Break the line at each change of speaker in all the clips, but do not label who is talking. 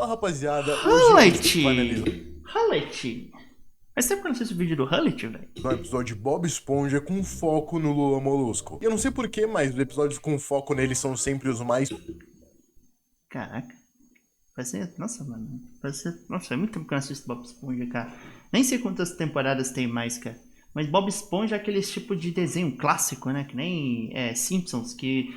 Fala, rapaziada, hoje a gente vai analisar
Hullet. Faz tempo que eu não assisto o vídeo do Hullet, velho.
um episódio de Bob Esponja com foco no Lula Molusco. E eu não sei porquê, mas os episódios com foco nele são sempre os mais...
Caraca. Nossa, mano. Nossa, é muito tempo que eu não assisto Bob Esponja, cara. Nem sei quantas temporadas tem mais, cara. Mas Bob Esponja é aquele tipo de desenho clássico, né? Que nem Simpsons, que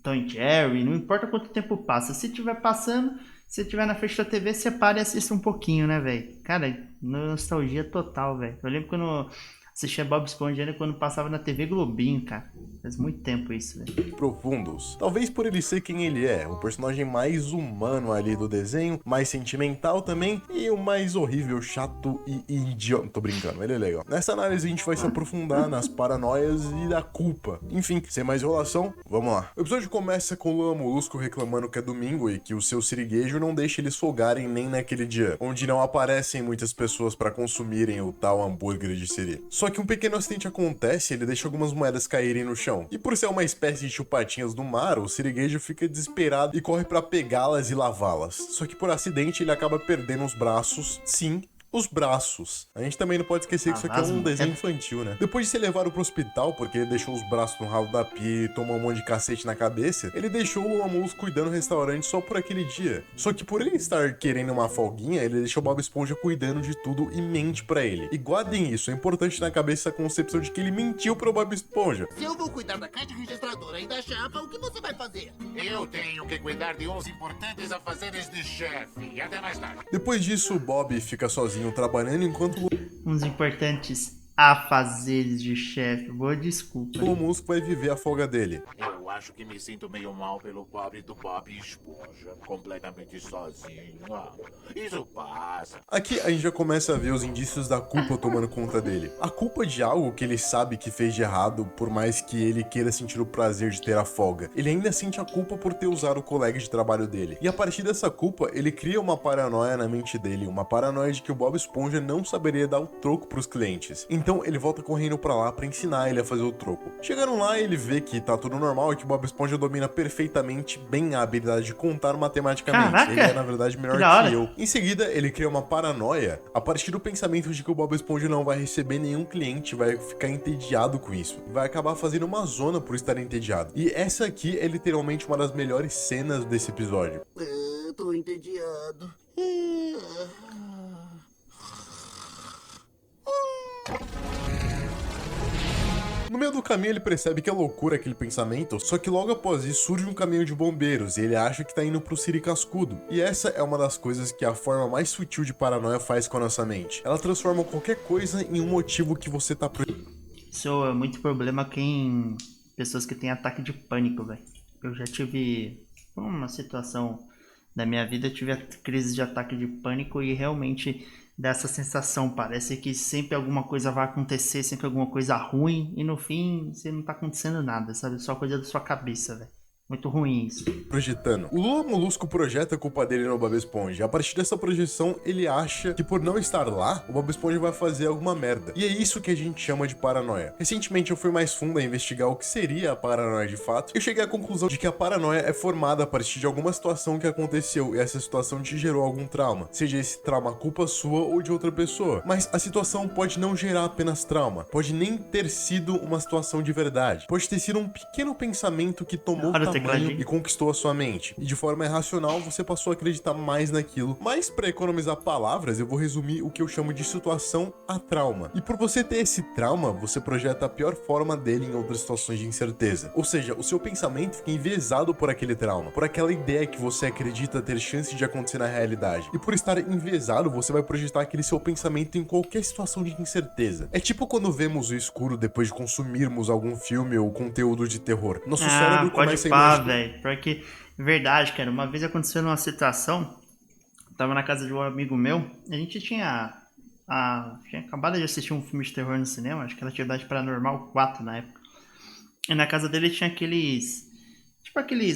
Tom e Jerry, não importa quanto tempo passa. Se tiver passando, se tiver na frente da TV, você para e assiste um pouquinho, né, velho? Cara, nostalgia total, velho. Eu lembro quando assistia Bob Esponja ainda quando passava na TV Globinho, cara. Faz muito tempo isso, velho.
profundos. Talvez por ele ser quem ele é, o personagem mais humano ali do desenho, mais sentimental também, e o mais horrível, chato e idiota. Tô brincando, ele é legal. Nessa análise a gente vai se aprofundar nas paranoias e da culpa. Enfim, sem mais enrolação, vamos lá. O episódio começa com o Lula Molusco reclamando que é domingo e que o seu siriguejo não deixa eles folgarem nem naquele dia, onde não aparecem muitas pessoas para consumirem o tal hambúrguer de siri. Só que um pequeno acidente acontece e ele deixa algumas moedas caírem no chão. E por ser uma espécie de chupatinhas do mar, o siriguejo fica desesperado e corre para pegá-las e lavá-las. Só que por acidente ele acaba perdendo os braços. Sim, os braços. A gente também não pode esquecer que isso aqui é um desenho infantil, né? Depois de ser levado pro hospital, porque ele deixou os braços no ralo da pia e tomou um monte de cacete na cabeça, ele deixou o Lula Molusco cuidando do restaurante só por aquele dia. Só que por ele estar querendo uma folguinha, ele deixou o Bob Esponja cuidando de tudo e mente pra ele. E guardem isso, é importante na cabeça a concepção de que ele mentiu pro Bob Esponja.
Se eu vou cuidar da caixa registradora e da chapa, o que você vai fazer?
Eu tenho que cuidar de uns importantes afazeres de chefe. E até mais tarde.
Depois disso, o Bob fica sozinho trabalhando enquanto
Uns importantes afazeres de chefe. Boa desculpa.
o Lula Molusco vai viver a folga dele.
Eu acho que me sinto meio mal pelo pobre do Bob Esponja. Completamente sozinho. Isso passa.
Aqui a gente já começa a ver os indícios da culpa tomando conta dele. A culpa de algo que ele sabe que fez de errado, por mais que ele queira sentir o prazer de ter a folga. Ele ainda sente a culpa por ter usado o colega de trabalho dele. E a partir dessa culpa, ele cria uma paranoia na mente dele, uma paranoia de que o Bob Esponja não saberia dar o troco pros clientes. Então ele volta correndo pra lá pra ensinar ele a fazer o troco. Chegando lá, ele vê que tá tudo normal e que o Bob Esponja domina perfeitamente bem a habilidade de contar matematicamente.
Caraca!
Ele é, na verdade, melhor
Que da hora.
que eu. Em seguida, ele cria uma paranoia a partir do pensamento de que o Bob Esponja não vai receber nenhum cliente, vai ficar entediado com isso. Vai acabar fazendo uma zona por estar entediado. E essa aqui é literalmente uma das melhores cenas desse episódio.
Tô entediado.
No meio do caminho ele percebe que é loucura aquele pensamento, só que logo após isso surge um caminhão de bombeiros e ele acha que tá indo pro Siri Cascudo. E essa é uma das coisas que a forma mais sutil de paranoia faz com a nossa mente. Ela transforma qualquer coisa em um motivo que você tá...
Isso é muito problema em pessoas que têm ataque de pânico, velho. Eu já tive uma situação da minha vida, eu tive a crise de ataque de pânico e realmente dá essa sensação. Parece que sempre alguma coisa vai acontecer, sempre alguma coisa ruim e no fim você não tá acontecendo nada, sabe? Só coisa da sua cabeça, velho. Muito ruim isso.
projetando. O Lula Molusco projeta a culpa dele no Bob Esponja. A partir dessa projeção, ele acha que por não estar lá, o Bob Esponja vai fazer alguma merda. E é isso que a gente chama de paranoia. Recentemente eu fui mais fundo a investigar o que seria a paranoia de fato. E eu cheguei à conclusão de que a paranoia é formada a partir de alguma situação que aconteceu e essa situação te gerou algum trauma. Seja esse trauma culpa sua ou de outra pessoa. Mas a situação pode não gerar apenas trauma. Pode nem ter sido uma situação de verdade. Pode ter sido um pequeno pensamento que tomou tamanho e conquistou a sua mente. E de forma irracional, você passou a acreditar mais naquilo. Mas para economizar palavras, eu vou resumir o que eu chamo de situação a trauma. E por você ter esse trauma, você projeta a pior forma dele em outras situações de incerteza. Ou seja, o seu pensamento fica enviesado por aquele trauma, por aquela ideia que você acredita ter chance de acontecer na realidade. E por estar enviesado, você vai projetar aquele seu pensamento em qualquer situação de incerteza. É tipo quando vemos o escuro depois de consumirmos algum filme ou conteúdo de terror. Nosso cérebro começa a imaginar...
velho. Porque, verdade, cara, uma vez aconteceu numa situação, tava na casa de um amigo meu, a gente tinha acabado de assistir um filme de terror no cinema, acho que era Atividade Paranormal 4 na época. E na casa dele tinha aqueles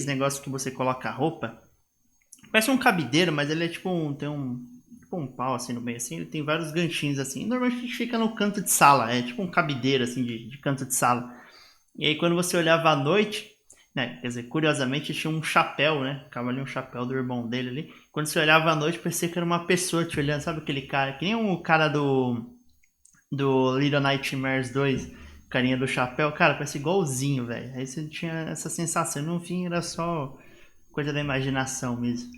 negócios que você coloca a roupa. Parece um cabideiro, mas ele é tem um pau assim no meio, assim, ele tem vários ganchinhos assim. Normalmente fica no canto de sala, é tipo um cabideiro assim de canto de sala. E aí quando você olhava à noite, né, quer dizer, curiosamente tinha um chapéu, né? Ficava ali um chapéu do irmão dele ali. Quando você olhava à noite, parecia que era uma pessoa te olhando, sabe aquele cara? Que nem o cara do Little Nightmares 2, carinha do chapéu, cara, parece igualzinho, velho. Aí você tinha essa sensação, no fim era só coisa da imaginação mesmo.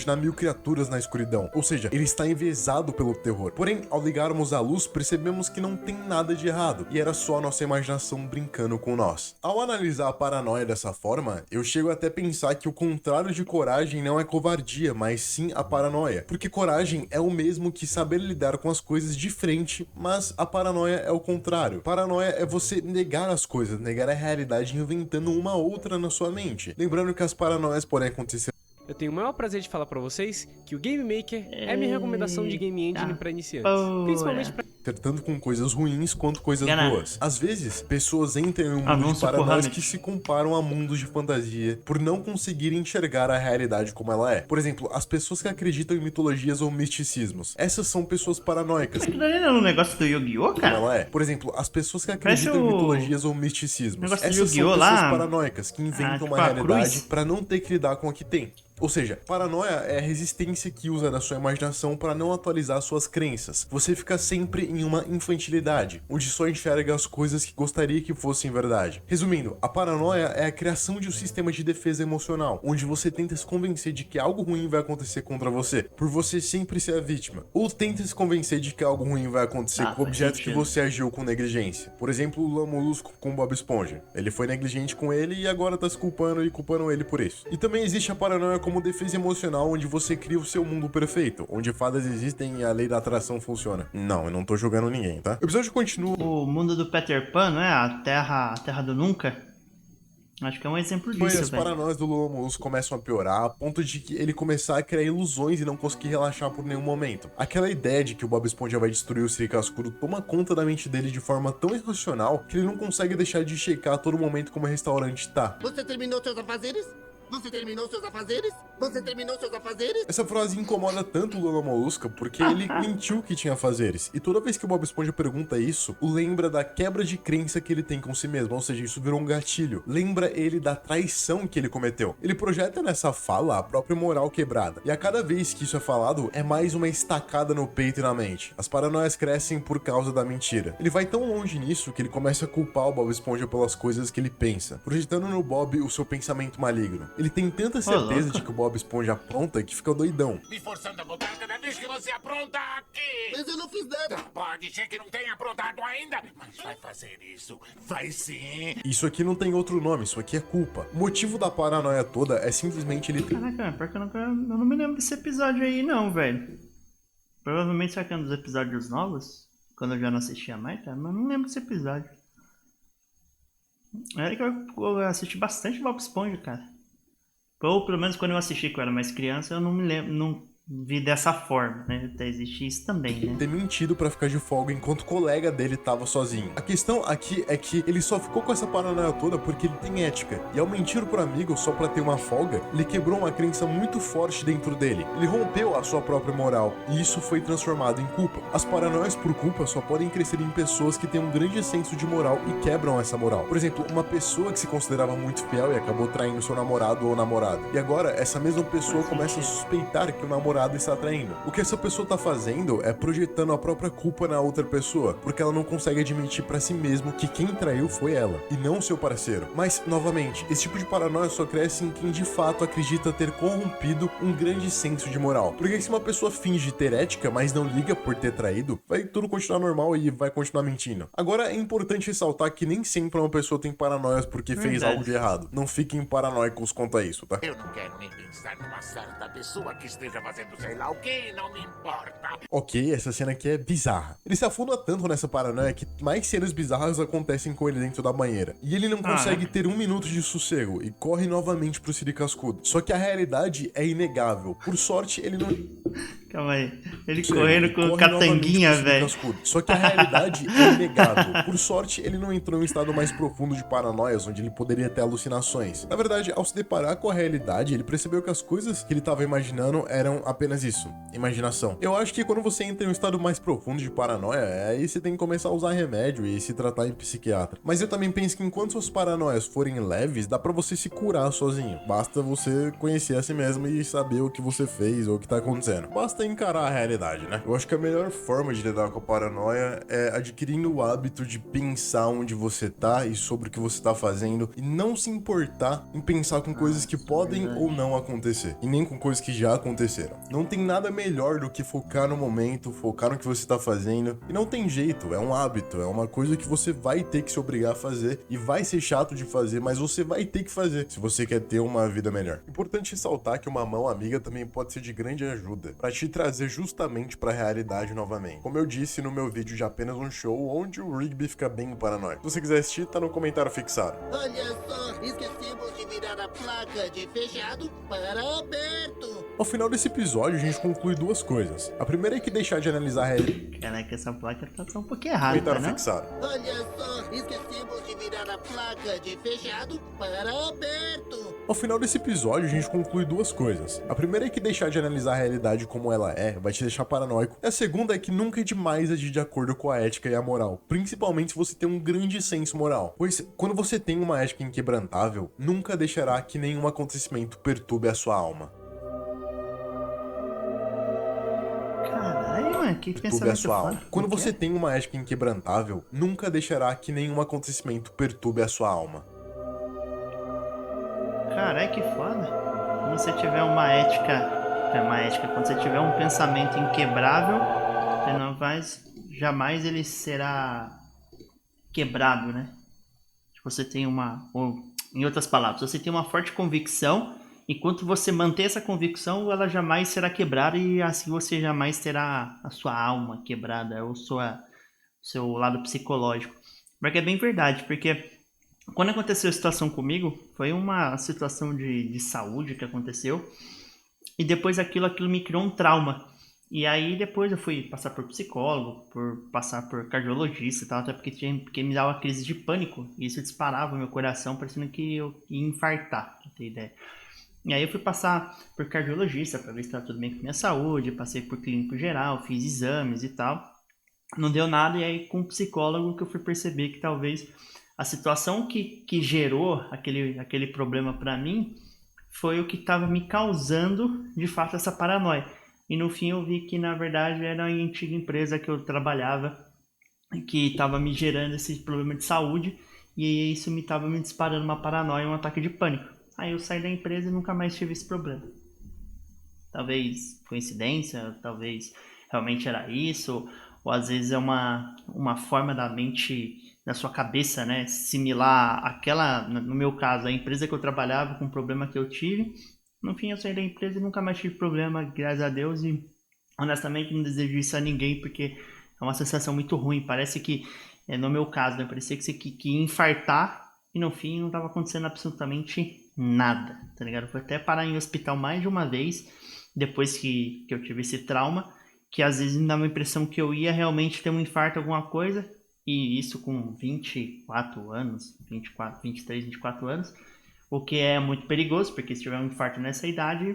Na mil criaturas na escuridão, ou seja, ele está envezado pelo terror. Porém, ao ligarmos a luz, percebemos que não tem nada de errado, e era só a nossa imaginação brincando com nós. Ao analisar a paranoia dessa forma, eu chego até a pensar que o contrário de coragem não é covardia, mas sim a paranoia. Porque coragem é o mesmo que saber lidar com as coisas de frente, mas a paranoia é o contrário. Paranoia é você negar as coisas, negar a realidade inventando uma outra na sua mente. Lembrando que as paranoias podem acontecer.
Eu tenho o maior prazer de falar pra vocês que o Game Maker é a minha recomendação de game engine pra iniciantes. Principalmente pra...
tanto com coisas ruins quanto coisas
Caralho.
boas. Às vezes, pessoas entram em um mundo de
Anúncio por
paranoias
Hamlet.
que se comparam a mundos de fantasia por não conseguirem enxergar a realidade como ela é. Por exemplo, as pessoas que acreditam em mitologias ou misticismos. Essas são pessoas paranoicas.
Aquilo ali não era um negócio do Yu-Gi-Oh,
Como
cara?
ela é. Por exemplo, as pessoas que
Parece
acreditam em
o
mitologias ou misticismos.
negócio do
Essas são
Yu-Gi-Oh
pessoas
lá.
paranoicas que inventam
tipo
uma
a
realidade
cruz.
pra não ter que lidar com o que tem. Ou seja, paranoia é a resistência que usa da sua imaginação para não atualizar suas crenças. Você fica sempre em uma infantilidade, onde só enxerga as coisas que gostaria que fossem verdade. Resumindo, a paranoia é a criação de um sistema de defesa emocional, onde você tenta se convencer de que algo ruim vai acontecer contra você, por você sempre ser a vítima. Ou tenta se convencer de que algo ruim vai acontecer com o
faz
objeto que
sentido.
você agiu com negligência. Por exemplo, o Lamolusco com Bob Esponja. Ele foi negligente com ele e agora tá se culpando e culpando ele por isso. E também existe a paranoia como defesa emocional, onde você cria o seu mundo perfeito, onde fadas existem e a lei da atração funciona. Não, eu não tô jogando ninguém, tá? O episódio continua.
O mundo do Peter Pan, não é? A Terra do Nunca. Acho que é um exemplo
Mas
disso,
as
velho.
paranoias do Lula começam a piorar a ponto de que ele começar a criar ilusões e não conseguir relaxar por nenhum momento. Aquela ideia de que o Bob Esponja vai destruir o Siri Cascudo toma conta da mente dele de forma tão irracional que ele não consegue deixar de checar a todo momento como o restaurante tá.
Você terminou seus afazeres? Você terminou seus afazeres? Você terminou seus afazeres?
Essa frase incomoda tanto o Lula Molusca porque ele mentiu que tinha afazeres. E toda vez que o Bob Esponja pergunta isso, o lembra da quebra de crença que ele tem com si mesmo. Ou seja, isso virou um gatilho. Lembra ele da traição que ele cometeu. Ele projeta nessa fala a própria moral quebrada. E a cada vez que isso é falado, é mais uma estacada no peito e na mente. As paranoias crescem por causa da mentira. Ele vai tão longe nisso que ele começa a culpar o Bob Esponja pelas coisas que ele pensa, projetando no Bob o seu pensamento maligno. Ele tem tanta certeza
louco.
de que o Bob Esponja apronta que fica doidão.
Me forçando a botar cada vez que você apronta aqui.
Mas eu não fiz nada.
Pode ser que não tenha aprontado ainda, mas vai fazer isso. Vai sim.
Isso aqui não tem outro nome, isso aqui é culpa. O motivo da paranoia toda é simplesmente ele ter
Caraca, pior que eu não me lembro desse episódio aí, não, velho. Provavelmente será que é um dos episódios novos? Quando eu já não assistia mais, tá? Mas eu não lembro desse episódio. É que eu assisti bastante Bob Esponja, cara. Ou pelo menos quando eu assisti, quando eu era mais criança, eu não me lembro, não vi dessa forma, né? Até existe isso também, né?
ter mentido pra ficar de folga enquanto o colega dele tava sozinho. A questão aqui é que ele só ficou com essa paranoia toda porque ele tem ética. E ao mentir pro amigo só pra ter uma folga, ele quebrou uma crença muito forte dentro dele. Ele rompeu a sua própria moral e isso foi transformado em culpa. As paranoias por culpa só podem crescer em pessoas que têm um grande senso de moral e quebram essa moral. Por exemplo, uma pessoa que se considerava muito fiel e acabou traindo seu namorado ou namorada. E agora, essa mesma pessoa começa a suspeitar que o namorado está traindo. O que essa pessoa tá fazendo é projetando a própria culpa na outra pessoa, porque ela não consegue admitir pra si mesmo que quem traiu foi ela, e não seu parceiro. Mas, novamente, esse tipo de paranoia só cresce em quem de fato acredita ter corrompido um grande senso de moral. Porque se uma pessoa finge ter ética, mas não liga por ter traído, vai tudo continuar normal e vai continuar mentindo. Agora, é importante ressaltar que nem sempre uma pessoa tem paranoias porque fez
Verdade.
algo de errado. Não fiquem paranoicos quanto a isso, tá?
Eu não quero nem pensar numa certa pessoa que esteja fazendo sei lá o que, não me importa.
Ok, essa cena aqui é bizarra. Ele se afunda tanto nessa paranoia que mais cenas bizarras acontecem com ele dentro da banheira. E ele não consegue ter um minuto de sossego e corre novamente pro Siri Cascudo. Só que a realidade é inegável. Por sorte, ele não...
Calma aí. Ele
Sim,
correndo
ele
com
corre
catanguinha,
novamente pro
velho.
Cascudo. Só que a realidade é inegável. Por sorte, ele não entrou em um estado mais profundo de paranoias, onde ele poderia ter alucinações. Na verdade, ao se deparar com a realidade, ele percebeu que as coisas que ele estava imaginando eram apenas isso, imaginação. Eu acho que quando você entra em um estado mais profundo de paranoia, aí você tem que começar a usar remédio e se tratar em psiquiatra. Mas eu também penso que enquanto suas paranoias forem leves, dá pra você se curar sozinho. Basta você conhecer a si mesmo e saber o que você fez ou o que tá acontecendo. Basta encarar a realidade, né? Eu acho que a melhor forma de lidar com a paranoia é adquirindo o hábito de pensar onde você tá e sobre o que você tá fazendo e não se importar em pensar com coisas que podem ou não acontecer e nem com coisas que já aconteceram. Não tem nada melhor do que focar no momento, focar no que você tá fazendo e não tem jeito, é um hábito, é uma coisa que você vai ter que se obrigar a fazer e vai ser chato de fazer, mas você vai ter que fazer se você quer ter uma vida melhor. Importante ressaltar que uma mão amiga também pode ser de grande ajuda para te trazer justamente para a realidade novamente. Como eu disse no meu vídeo de apenas um show, onde o Rigby fica bem paranoico. Se você quiser assistir, tá no comentário fixado.
Olha só, esquecemos de virar a placa de fechado para aberto.
Ao final desse episódio, a gente conclui duas coisas. A primeira é que deixar de analisar a realidade.
Caraca, essa placa tá só um pouquinho errada,
Comentário
né?
fixado.
Olha só, esquecemos de virar a placa de fechado para aberto.
Ao final desse episódio, a gente conclui duas coisas. A primeira é que deixar de analisar a realidade como ela é vai te deixar paranoico. E a segunda é que nunca é demais agir de acordo com a ética e a moral, principalmente se você tem um grande senso moral. Pois quando você tem uma ética inquebrantável, nunca deixará que nenhum acontecimento perturbe a sua alma.
Caralho, mano, que
Perturbe a
pensamento
sua alma.
foda.
Quando
O quê?
você tem uma ética inquebrantável, nunca deixará que nenhum acontecimento perturbe a sua alma.
Caralho, que foda. Quando você tiver uma ética. Quando você tiver um pensamento inquebrável, você não vai. Jamais ele será quebrado, né? Você tem uma. Ou, em outras palavras, você tem uma forte convicção. Enquanto você manter essa convicção, ela jamais será quebrada e assim você jamais terá a sua alma quebrada ou seu lado psicológico. Porque é bem verdade, porque quando aconteceu a situação comigo, foi uma situação de saúde que aconteceu e depois aquilo me criou um trauma. E aí depois eu fui passar por psicólogo, por passar por cardiologista e tal, até porque me dava crise de pânico e isso disparava meu coração, parecendo que eu ia infartar, pra ter ideia. E aí eu fui passar por cardiologista para ver se estava tudo bem com a minha saúde, passei por clínico geral, fiz exames e tal. Não deu nada e aí com o psicólogo que eu fui perceber que talvez a situação que gerou aquele problema para mim foi o que estava me causando de fato essa paranoia. E no fim eu vi que na verdade era a antiga empresa que eu trabalhava que estava me gerando esse problema de saúde e isso me estava me disparando uma paranoia, um ataque de pânico. Aí eu saí da empresa e nunca mais tive esse problema. Talvez coincidência, talvez realmente era isso, ou às vezes é uma forma da mente, da sua cabeça, né, similar àquela, no meu caso, a empresa que eu trabalhava com o problema que eu tive. No fim eu saí da empresa e nunca mais tive problema, graças a Deus, e honestamente não desejo isso a ninguém, porque é uma sensação muito ruim. Parece que, no meu caso, né, parecia que você ia infartar e no fim não estava acontecendo absolutamente nada, tá ligado? Eu fui até parar em hospital mais de uma vez, depois que eu tive esse trauma, que às vezes me dava a impressão que eu ia realmente ter um infarto, alguma coisa, e isso com 24 anos, 23, 24 anos, o que é muito perigoso, porque se tiver um infarto nessa idade,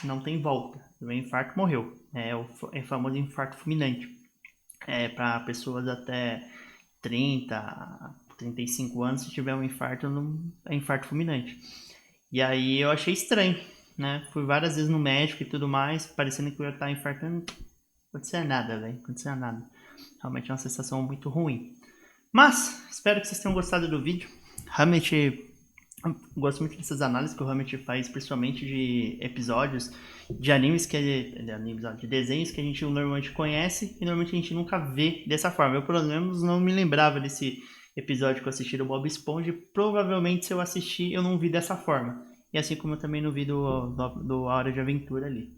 não tem volta. Se tiver infarto, morreu. É o famoso infarto fulminante. Para pessoas até 30, 35 anos, se tiver um infarto, é infarto fulminante. E aí eu achei estranho, né? Fui várias vezes no médico e tudo mais, parecendo que eu ia estar infartando. Não acontecia nada, velho. Não acontecia nada. Realmente é uma sensação muito ruim. Mas, espero que vocês tenham gostado do vídeo. Realmente, eu gosto muito dessas análises que o Hamlet faz, principalmente de episódios de animes, de desenhos que a gente normalmente conhece e normalmente a gente nunca vê dessa forma. Eu, pelo menos, não me lembrava desse episódio que eu assisti do Bob Esponja. Provavelmente, se eu assistir, eu não vi dessa forma. E assim como eu também não vi do A Hora de Aventura ali.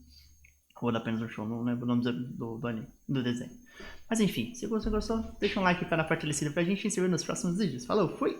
Ou da apenas um show, não lembro o nome do anime, do desenho. Mas enfim, se você gostou, deixa um like para fortalecer pra gente e se vê nos próximos vídeos. Falou, fui!